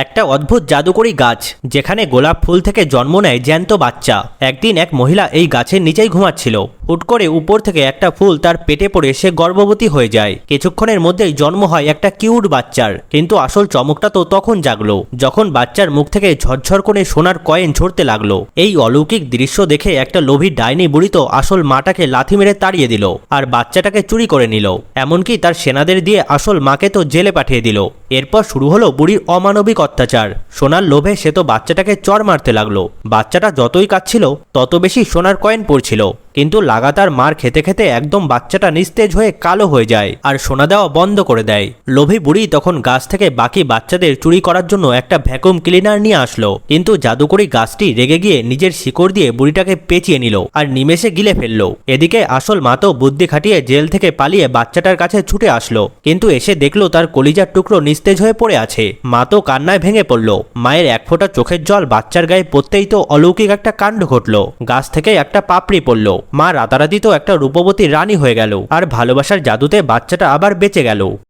একটা অদ্ভুত জাদুকরি গাছ যেখানে গোলাপ ফুল থেকে জন্ম নেয় জ্যান্ত বাচ্চা। একদিন এক মহিলা এই গাছের নিচেই ঘুমাচ্ছিল। হুট করে উপর থেকে একটা ফুল তার পেটে পড়ে সে গর্ভবতী হয়ে যায়। কিছুক্ষণের মধ্যেই জন্ম হয় একটা কিউট বাচ্চার। কিন্তু আসল চমকটা তো তখন জাগলো যখন বাচ্চার মুখ থেকে ঝরঝর করে সোনার কয়েন ঝরতে লাগলো। এই অলৌকিক দৃশ্য দেখে একটা লোভী ডাইনি বুড়ি তো আসল মাটাকে লাথি মেরে তাড়িয়ে দিল আর বাচ্চাটাকে চুরি করে নিল। এমনকি তার সেনাদের দিয়ে আসল মাকে তো জেলে পাঠিয়ে দিল। এরপর শুরু হলো বুড়ির অমানবিক অত্যাচার। সোনার লোভে সে তো বাচ্চাটাকে চড় মারতে লাগলো। বাচ্চাটা যতই কাঁদছিল তত বেশি সোনার কয়েন পড়ছিল। কিন্তু লাগাতার মার খেতে খেতে একদম বাচ্চাটা নিস্তেজ হয়ে কালো হয়ে যায় আর সোনা দেওয়া বন্ধ করে দেয়। লোভী বুড়ি তখন গাছ থেকে বাকি বাচ্চাদের চুরি করার জন্য একটা ভ্যাকুম ক্লিনার নিয়ে আসলো। কিন্তু জাদুকরি গাছটি রেগে গিয়ে নিজের শিকড় দিয়ে বুড়িটাকে পেঁচিয়ে নিল আর নিমেষে গিলে ফেললো। এদিকে আসল মা তো বুদ্ধি খাটিয়ে জেল থেকে পালিয়ে বাচ্চাটার কাছে ছুটে আসলো। কিন্তু এসে দেখলো তার কলিজার টুকরো নিস্তেজ হয়ে পড়ে আছে। মা তো কান্নায় ভেঙে পড়লো। মায়ের এক ফোঁটা চোখের জল বাচ্চার গায়ে পড়তেই তো অলৌকিক একটা কাণ্ড ঘটলো। গাছ থেকে একটা পাপড়ি পড়লো। মা রাতারাতি তো একটা রূপবতী রানী হয়ে গেল আর ভালোবাসার জাদুতে বাচ্চাটা আবার বেঁচে গেল।